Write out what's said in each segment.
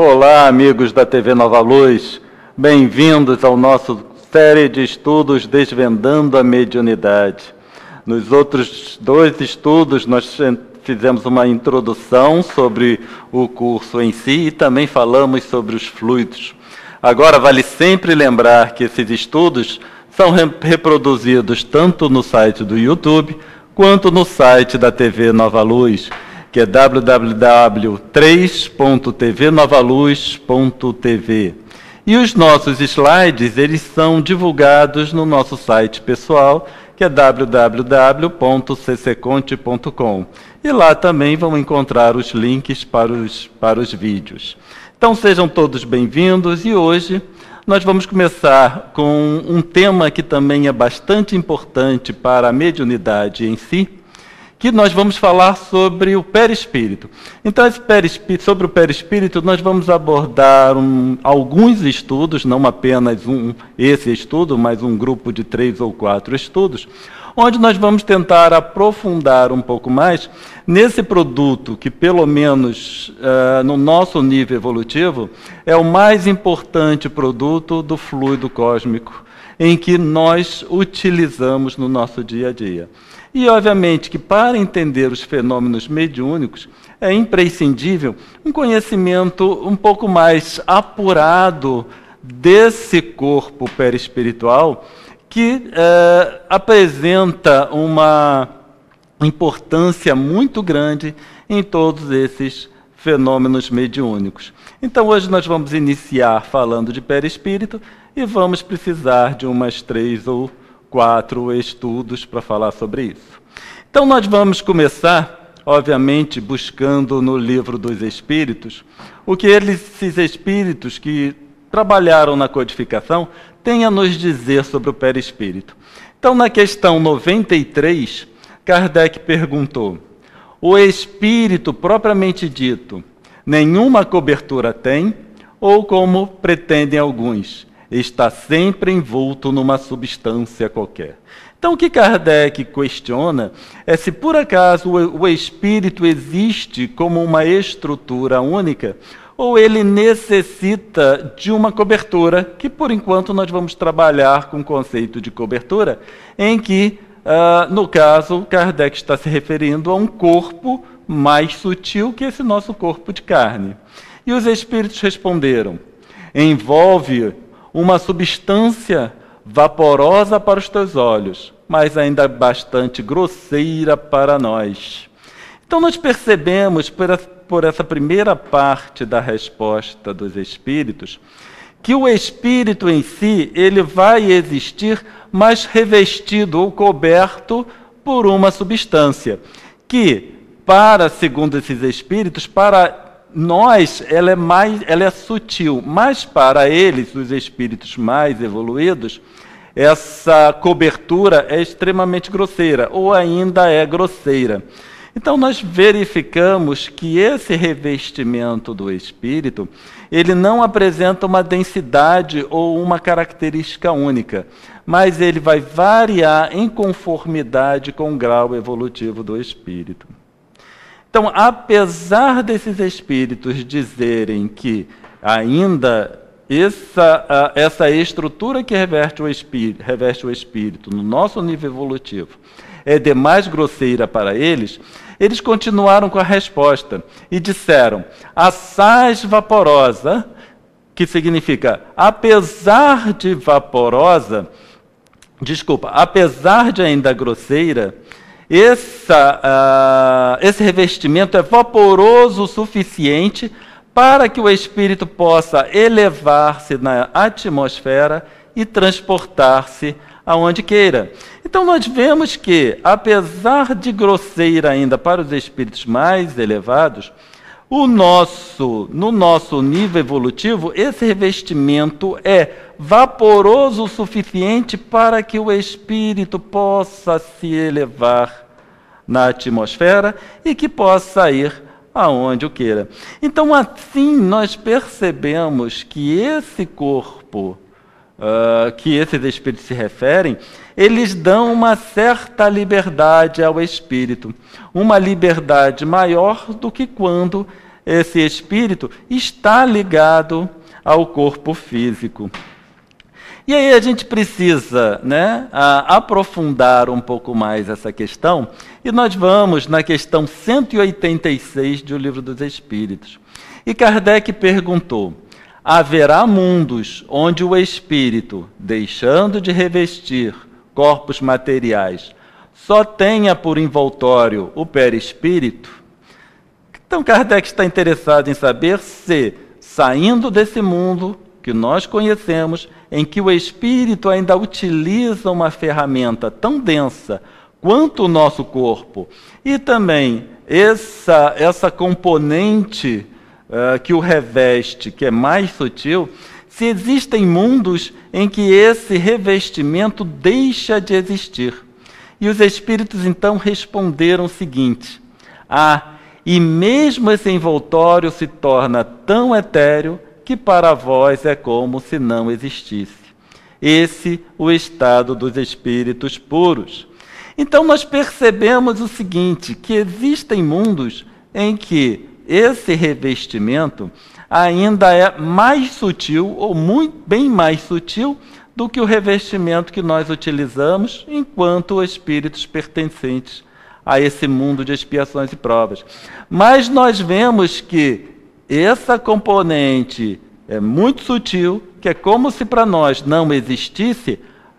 Olá, amigos da TV Nova Luz. Bem-vindos ao nosso série de estudos Desvendando a Mediunidade. Nos outros 2 estudos, nós fizemos uma introdução sobre o curso em si e também falamos sobre os fluidos. Agora, vale sempre lembrar que esses estudos são reproduzidos tanto no site do YouTube quanto no site da TV Nova Luz, que é www.3.tvnovaluz.tv. E os nossos slides, eles são divulgados no nosso site pessoal, que é www.ccconte.com. E lá também vão encontrar os links para os vídeos. Então sejam todos bem-vindos e hoje nós vamos começar com um tema que também é bastante importante para a mediunidade em si, que nós vamos falar sobre o perispírito. Então, sobre o perispírito, nós vamos abordar alguns estudos, não apenas esse estudo, mas um grupo de 3 ou 4 estudos, onde nós vamos tentar aprofundar um pouco mais nesse produto que, pelo menos no nosso nível evolutivo, é o mais importante produto do fluido cósmico, em que nós utilizamos no nosso dia a dia. E, obviamente, que para entender os fenômenos mediúnicos é imprescindível um conhecimento um pouco mais apurado desse corpo perispiritual que apresenta uma importância muito grande em todos esses fenômenos mediúnicos. Então, hoje nós vamos iniciar falando de perispírito e vamos precisar de umas 3 ou 4 estudos para falar sobre isso. Então, nós vamos começar, obviamente, buscando no Livro dos Espíritos o que esses espíritos que trabalharam na codificação têm a nos dizer sobre o perispírito. Então, na questão 93, Kardec perguntou: o espírito propriamente dito, nenhuma cobertura tem, ou como pretendem alguns, está sempre envolto numa substância qualquer? Então, o que Kardec questiona é se, por acaso, o espírito existe como uma estrutura única, ou ele necessita de uma cobertura, que, por enquanto, nós vamos trabalhar com o conceito de cobertura, em que, no caso, Kardec está se referindo a um corpo mais sutil que esse nosso corpo de carne. E os espíritos responderam: envolve uma substância vaporosa para os teus olhos, mas ainda bastante grosseira para nós. Então nós percebemos, por essa primeira parte da resposta dos espíritos, que o espírito em si, ele vai existir, mas revestido ou coberto por uma substância, que, segundo esses espíritos, para nós, ela é sutil, mas para eles, os espíritos mais evoluídos, essa cobertura é extremamente grosseira, ou ainda é grosseira. Então, nós verificamos que esse revestimento do espírito, ele não apresenta uma densidade ou uma característica única, mas ele vai variar em conformidade com o grau evolutivo do espírito. Então, apesar desses espíritos dizerem que ainda essa estrutura que reveste o espírito no nosso nível evolutivo é demais grosseira para eles, eles continuaram com a resposta e disseram: assaz vaporosa, que significa apesar de ainda grosseira, esse revestimento é vaporoso o suficiente para que o espírito possa elevar-se na atmosfera e transportar-se aonde queira. Então nós vemos que, apesar de grosseira ainda para os espíritos mais elevados, no nosso nível evolutivo, esse revestimento é vaporoso o suficiente para que o espírito possa se elevar na atmosfera e que possa ir aonde o queira. Então, assim, nós percebemos que esse corpo que esses espíritos se referem, eles dão uma certa liberdade ao espírito, uma liberdade maior do que quando esse espírito está ligado ao corpo físico. E aí a gente precisa, né, aprofundar um pouco mais essa questão, e nós vamos na questão 186 do Livro dos Espíritos. E Kardec perguntou: haverá mundos onde o espírito, deixando de revestir corpos materiais, só tenha por envoltório o perispírito? Então Kardec está interessado em saber se, saindo desse mundo que nós conhecemos, em que o espírito ainda utiliza uma ferramenta tão densa quanto o nosso corpo, e também essa componente que o reveste, que é mais sutil, se existem mundos em que esse revestimento deixa de existir. E os espíritos então responderam o seguinte: e mesmo esse envoltório se torna tão etéreo que para vós é como se não existisse. Esse o estado dos espíritos puros. Então nós percebemos o seguinte, que existem mundos em que esse revestimento ainda é mais sutil, ou bem mais sutil, do que o revestimento que nós utilizamos enquanto espíritos pertencentes a esse mundo de expiações e provas. Mas nós vemos que essa componente é muito sutil, que é como se para nós não existisse,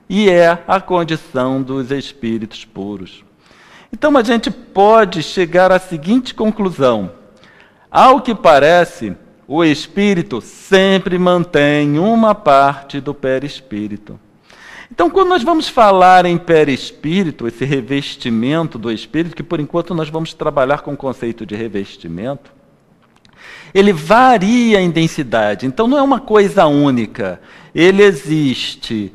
e é a condição dos espíritos puros. Então a gente pode chegar à seguinte conclusão: ao que parece, o espírito sempre mantém uma parte do perispírito. Então, quando nós vamos falar em perispírito, esse revestimento do espírito, que por enquanto nós vamos trabalhar com o conceito de revestimento, ele varia em densidade, então não é uma coisa única. Ele existe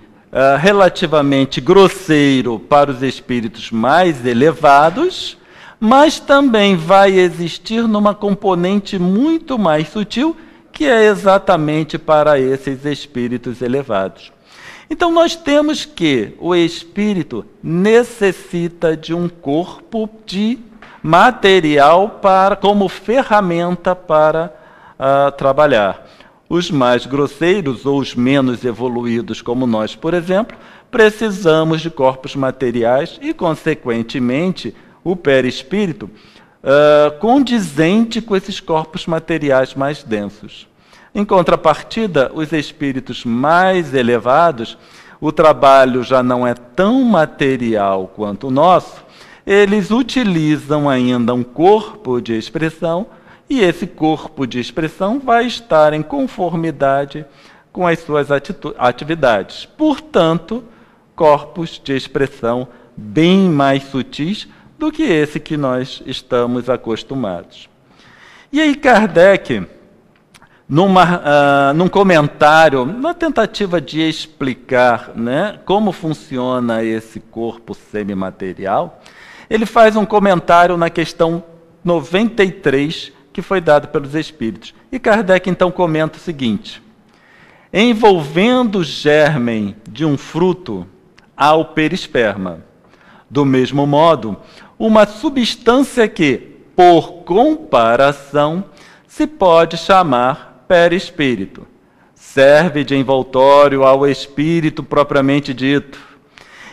relativamente grosseiro para os espíritos mais elevados, mas também vai existir numa componente muito mais sutil, que é exatamente para esses espíritos elevados. Então nós temos que o espírito necessita de um corpo de material como ferramenta para trabalhar. Os mais grosseiros ou os menos evoluídos, como nós, por exemplo, precisamos de corpos materiais e, consequentemente, o perispírito condizente com esses corpos materiais mais densos. Em contrapartida, os espíritos mais elevados, o trabalho já não é tão material quanto o nosso, eles utilizam ainda um corpo de expressão, e esse corpo de expressão vai estar em conformidade com as suas atividades. Portanto, corpos de expressão bem mais sutis do que esse que nós estamos acostumados. E aí Kardec, num comentário, na tentativa de explicar, né, como funciona esse corpo semimaterial, ele faz um comentário na questão 93, que foi dado pelos Espíritos. E Kardec então comenta o seguinte: envolvendo o germen de um fruto há o perisperma. Do mesmo modo, uma substância que, por comparação, se pode chamar perispírito. Serve de envoltório ao espírito propriamente dito.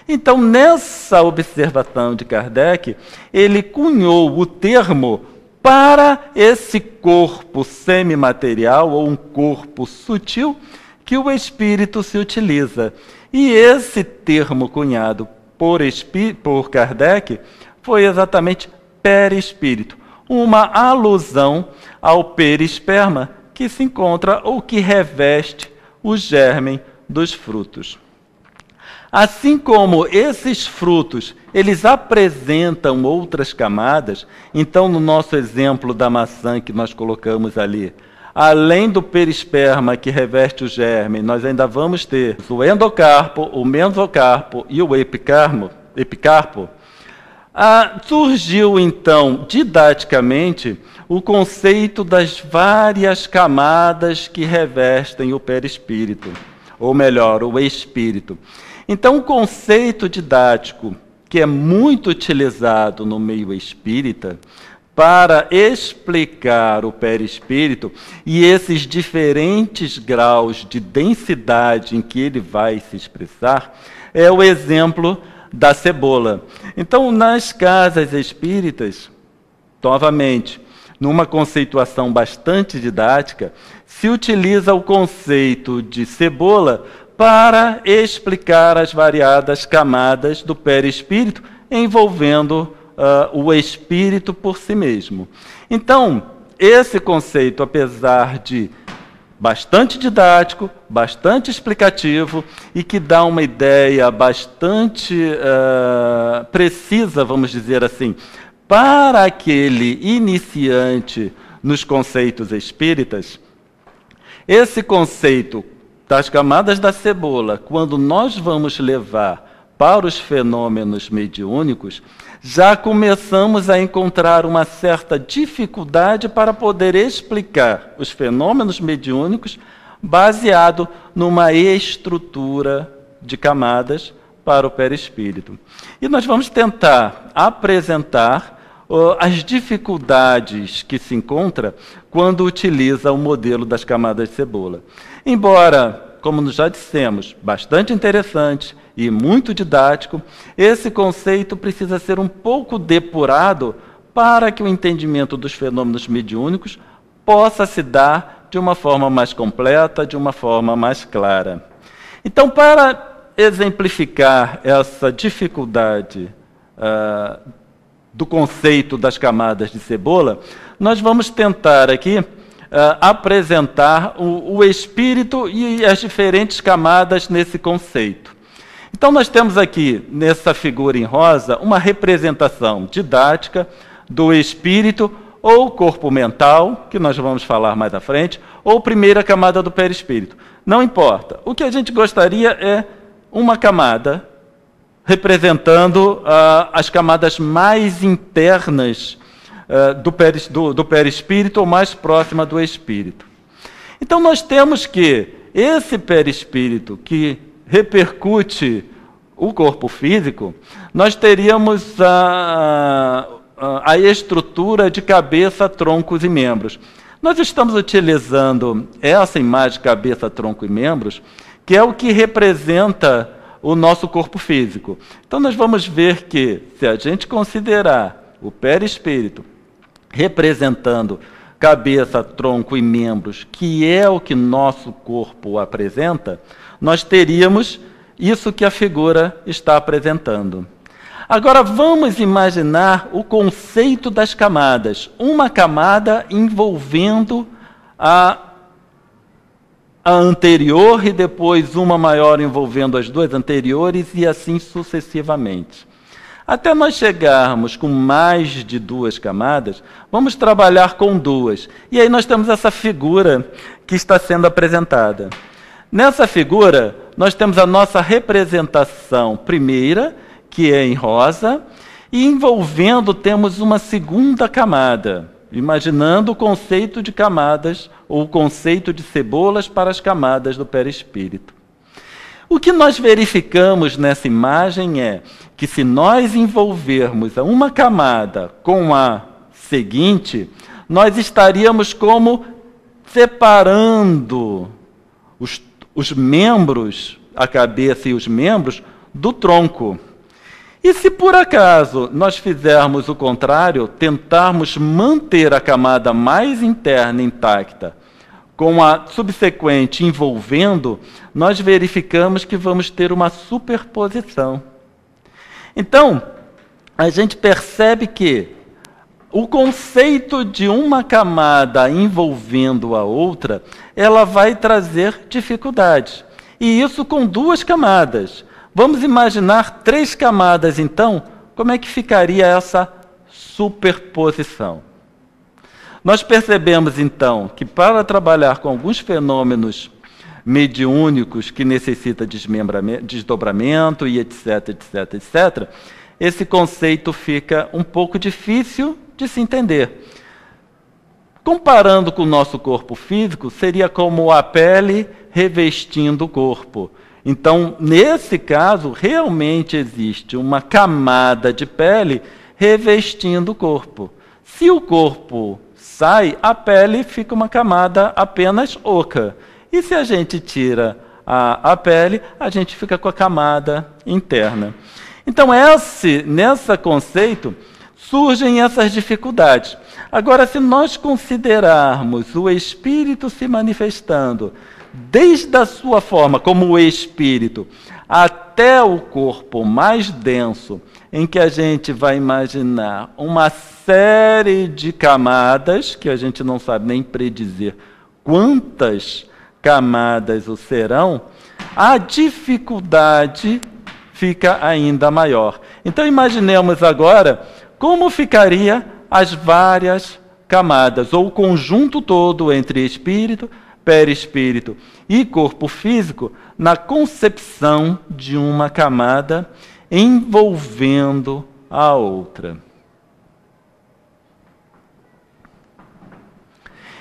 Então, nessa observação de Kardec, ele cunhou o termo para esse corpo semimaterial, ou um corpo sutil, que o espírito se utiliza. E esse termo cunhado por Kardec foi exatamente perispírito, uma alusão ao perisperma, que se encontra ou que reveste o germen dos frutos. Assim como esses frutos, eles apresentam outras camadas, então no nosso exemplo da maçã que nós colocamos ali, além do perisperma que reveste o germe, nós ainda vamos ter o endocarpo, o mesocarpo e o epicarpo. Surgiu então, didaticamente, o conceito das várias camadas que revestem o perispírito, ou melhor, o espírito. Então, o conceito didático, que é muito utilizado no meio espírita, para explicar o perispírito e esses diferentes graus de densidade em que ele vai se expressar, é o exemplo da cebola. Então, nas casas espíritas, novamente, numa conceituação bastante didática, se utiliza o conceito de cebola para explicar as variadas camadas do perispírito envolvendo o espírito por si mesmo. Então, esse conceito, apesar de bastante didático, bastante explicativo e que dá uma ideia bastante precisa, vamos dizer assim, para aquele iniciante nos conceitos espíritas, esse conceito das camadas da cebola, quando nós vamos levar para os fenômenos mediúnicos, já começamos a encontrar uma certa dificuldade para poder explicar os fenômenos mediúnicos baseado numa estrutura de camadas para o perispírito. E nós vamos tentar apresentar as dificuldades que se encontra quando utiliza o modelo das camadas de cebola. Embora, como nós já dissemos, bastante interessante e muito didático, esse conceito precisa ser um pouco depurado para que o entendimento dos fenômenos mediúnicos possa se dar de uma forma mais completa, de uma forma mais clara. Então, para exemplificar essa dificuldade do conceito das camadas de cebola, nós vamos tentar aqui apresentar o espírito e as diferentes camadas nesse conceito. Então, nós temos aqui, nessa figura em rosa, uma representação didática do espírito ou corpo mental, que nós vamos falar mais à frente, ou primeira camada do perispírito. Não importa. O que a gente gostaria é uma camada representando as camadas mais internas do perispírito ou mais próxima do espírito. Então, nós temos que esse perispírito que repercute o corpo físico, nós teríamos a estrutura de cabeça, troncos e membros. Nós estamos utilizando essa imagem de cabeça, tronco e membros, que é o que representa o nosso corpo físico. Então, nós vamos ver que, se a gente considerar o perispírito representando cabeça, tronco e membros, que é o que nosso corpo apresenta, nós teríamos isso que a figura está apresentando. Agora, vamos imaginar o conceito das camadas. Uma camada envolvendo a anterior e depois uma maior envolvendo as duas anteriores e assim sucessivamente. Até nós chegarmos com mais de duas camadas, vamos trabalhar com duas. E aí nós temos essa figura que está sendo apresentada. Nessa figura, nós temos a nossa representação primeira, que é em rosa, e envolvendo temos uma segunda camada, imaginando o conceito de camadas, ou o conceito de cebolas para as camadas do perispírito. O que nós verificamos nessa imagem é que se nós envolvermos uma camada com a seguinte, nós estaríamos como separando os membros, a cabeça e os membros, do tronco. E se por acaso nós fizermos o contrário, tentarmos manter a camada mais interna intacta, com a subsequente envolvendo, nós verificamos que vamos ter uma superposição. Então, a gente percebe que o conceito de uma camada envolvendo a outra, ela vai trazer dificuldades. E isso com duas camadas. Vamos imaginar 3 camadas, então, como é que ficaria essa superposição? Nós percebemos, então, que para trabalhar com alguns fenômenos mediúnicos que necessitam desdobramento e etc, etc, etc, esse conceito fica um pouco difícil de se entender. Comparando com o nosso corpo físico, seria como a pele revestindo o corpo. Então, nesse caso, realmente existe uma camada de pele revestindo o corpo. Se o corpo sai, a pele fica uma camada apenas oca. E se a gente tira a pele, a gente fica com a camada interna. Então, nesse conceito, surgem essas dificuldades. Agora, se nós considerarmos o espírito se manifestando desde a sua forma como o espírito até o corpo mais denso, em que a gente vai imaginar uma série de camadas, que a gente não sabe nem predizer quantas camadas o serão, a dificuldade fica ainda maior. Então imaginemos agora como ficaria as várias camadas, ou o conjunto todo entre espírito, perispírito e corpo físico, na concepção de uma camada envolvendo a outra.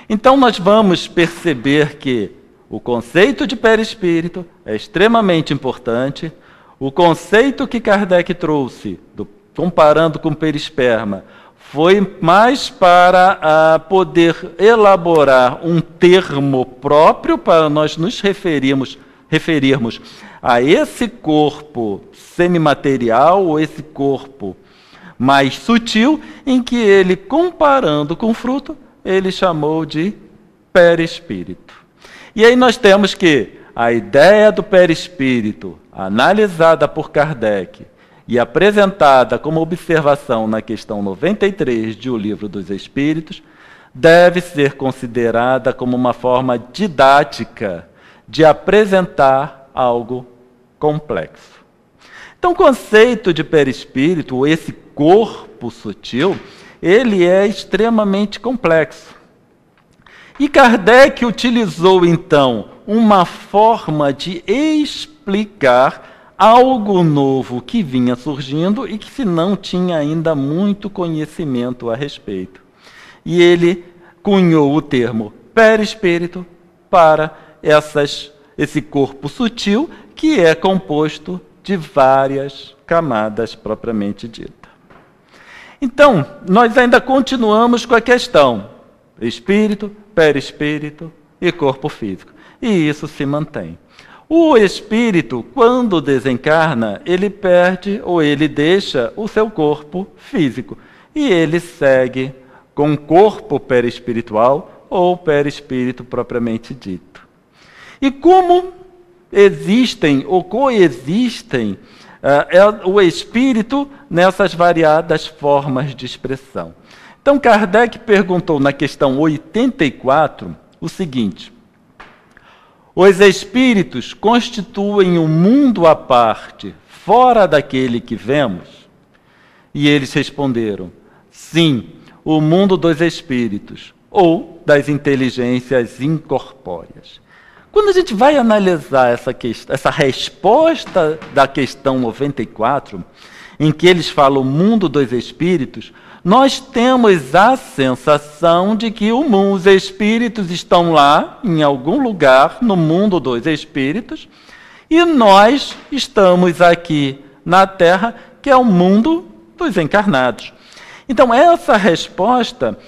Então nós vamos perceber que o conceito de perispírito é extremamente importante. O conceito que Kardec trouxe, comparando com perisperma, foi mais para poder elaborar um termo próprio para nós nos referirmos a esse corpo semimaterial, ou esse corpo mais sutil, em que ele, comparando com o fruto, ele chamou de perispírito. E aí nós temos que a ideia do perispírito, analisada por Kardec e apresentada como observação na questão 93 de O Livro dos Espíritos, deve ser considerada como uma forma didática de apresentar algo complexo. Então, o conceito de perispírito, ou esse corpo sutil, ele é extremamente complexo. E Kardec utilizou, então, uma forma de explicar algo novo que vinha surgindo e que se não tinha ainda muito conhecimento a respeito. E ele cunhou o termo perispírito para esse corpo sutil, que é composto de várias camadas propriamente dita. Então, nós ainda continuamos com a questão espírito, perispírito e corpo físico. E isso se mantém. O espírito, quando desencarna, ele perde ou ele deixa o seu corpo físico. E ele segue com o corpo perispiritual ou perispírito propriamente dito. E como existem ou coexistem o espírito nessas variadas formas de expressão? Então, Kardec perguntou na questão 84 o seguinte: os espíritos constituem um mundo à parte, fora daquele que vemos? E eles responderam: sim, o mundo dos espíritos, ou das inteligências incorpóreas. Quando a gente vai analisar essa resposta da questão 94, em que eles falam o mundo dos espíritos, nós temos a sensação de que os espíritos estão lá, em algum lugar, no mundo dos espíritos, e nós estamos aqui na Terra, que é o mundo dos encarnados. Então, essa resposta,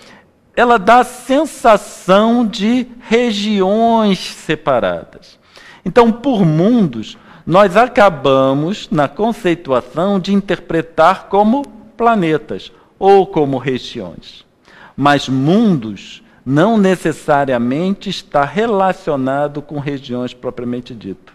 ela dá a sensação de regiões separadas. Então, por mundos, nós acabamos, na conceituação, de interpretar como planetas, ou como regiões. Mas mundos não necessariamente está relacionado com regiões propriamente dito.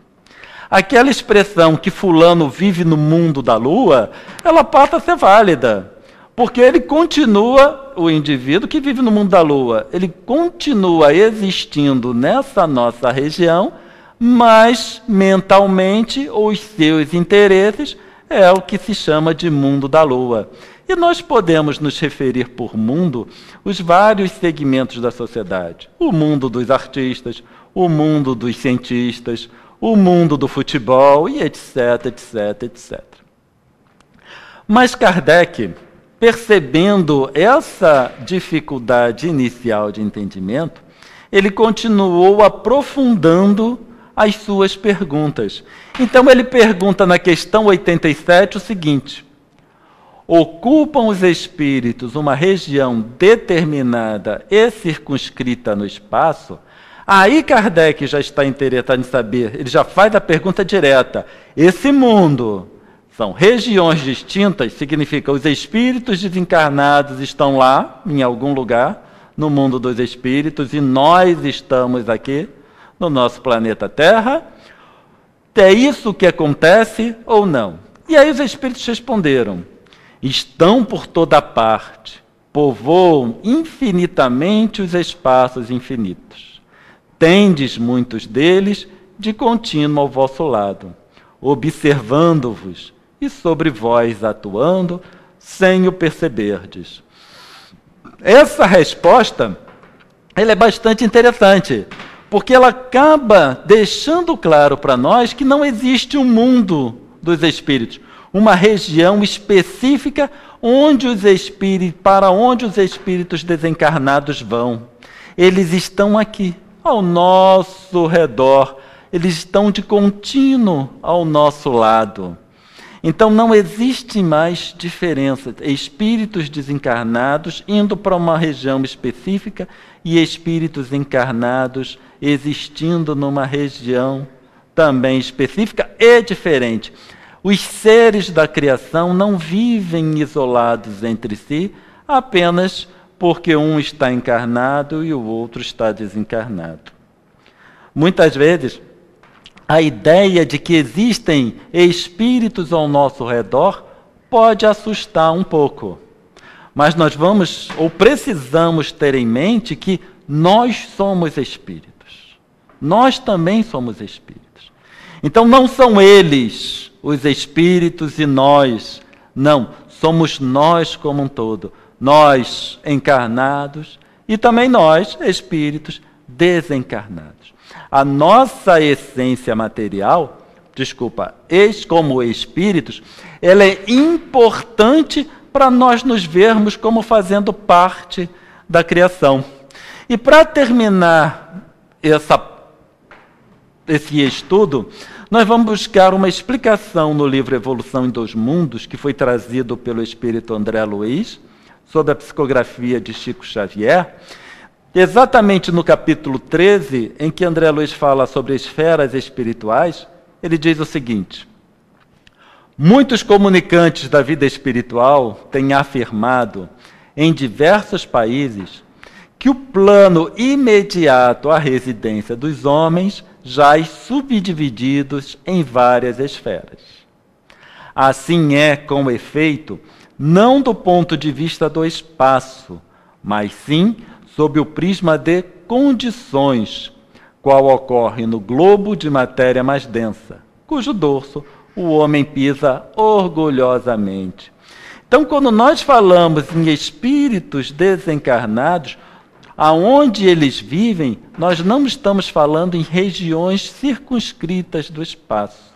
Aquela expressão que fulano vive no mundo da Lua, ela passa a ser válida, porque ele continua, o indivíduo que vive no mundo da Lua, ele continua existindo nessa nossa região, mas mentalmente os seus interesses é o que se chama de mundo da Lua. E nós podemos nos referir por mundo os vários segmentos da sociedade. O mundo dos artistas, o mundo dos cientistas, o mundo do futebol e etc, etc, etc. Mas Kardec, percebendo essa dificuldade inicial de entendimento, ele continuou aprofundando as suas perguntas. Então ele pergunta na questão 87 o seguinte: ocupam os espíritos uma região determinada e circunscrita no espaço, aí Kardec já está interessado em saber, ele já faz a pergunta direta. Esse mundo são regiões distintas, significa os espíritos desencarnados estão lá, em algum lugar, no mundo dos espíritos, e nós estamos aqui, no nosso planeta Terra. É isso que acontece ou não? E aí os espíritos responderam: estão por toda parte, povoam infinitamente os espaços infinitos. Tendes muitos deles de contínuo ao vosso lado, observando-vos e sobre vós atuando, sem o perceberdes. Essa resposta, ela é bastante interessante, porque ela acaba deixando claro para nós que não existe um mundo dos espíritos, uma região específica onde os espíritos, para onde os espíritos desencarnados vão. Eles estão aqui, ao nosso redor, eles estão de contínuo ao nosso lado. Então não existe mais diferença, espíritos desencarnados indo para uma região específica e espíritos encarnados existindo numa região também específica e diferente. Os seres da criação não vivem isolados entre si, apenas porque um está encarnado e o outro está desencarnado. Muitas vezes, a ideia de que existem espíritos ao nosso redor pode assustar um pouco. Mas nós vamos, ou precisamos ter em mente que nós somos espíritos. Nós também somos espíritos. Então não são eles, os espíritos, e nós. Não, somos nós como um todo. Nós encarnados e também nós, espíritos desencarnados. A nossa essência material, como espíritos, ela é importante para nós nos vermos como fazendo parte da criação. E para terminar esse estudo, nós vamos buscar uma explicação no livro Evolução em Dois Mundos, que foi trazido pelo espírito André Luiz, sob a psicografia de Chico Xavier, exatamente no capítulo 13, em que André Luiz fala sobre esferas espirituais. Ele diz o seguinte: muitos comunicantes da vida espiritual têm afirmado, em diversos países, que o plano imediato à residência dos homens jaz subdivididos em várias esferas. Assim é, com efeito, não do ponto de vista do espaço, mas sim sob o prisma de condições, qual ocorre no globo de matéria mais densa, cujo dorso o homem pisa orgulhosamente. Então, quando nós falamos em espíritos desencarnados, aonde eles vivem, nós não estamos falando em regiões circunscritas do espaço,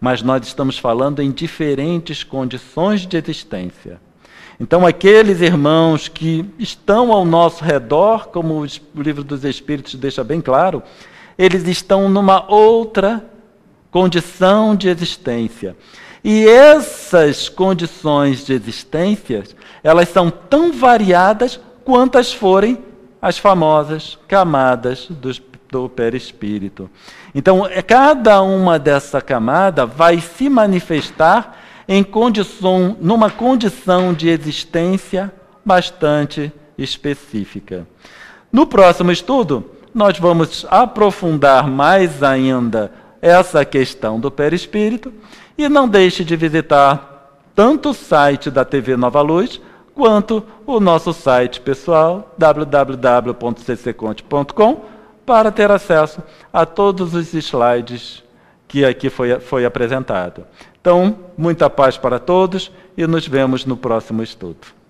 mas nós estamos falando em diferentes condições de existência. Então, aqueles irmãos que estão ao nosso redor, como o Livro dos Espíritos deixa bem claro, eles estão numa outra condição de existência. E essas condições de existência, elas são tão variadas quantas forem as famosas camadas do perispírito. Então, cada uma dessa camada vai se manifestar numa condição de existência bastante específica. No próximo estudo, nós vamos aprofundar mais ainda essa questão do perispírito, e não deixe de visitar tanto o site da TV Nova Luz, quanto o nosso site pessoal, www.ccconte.com, para ter acesso a todos os slides que aqui foi apresentado. Então, muita paz para todos e nos vemos no próximo estudo.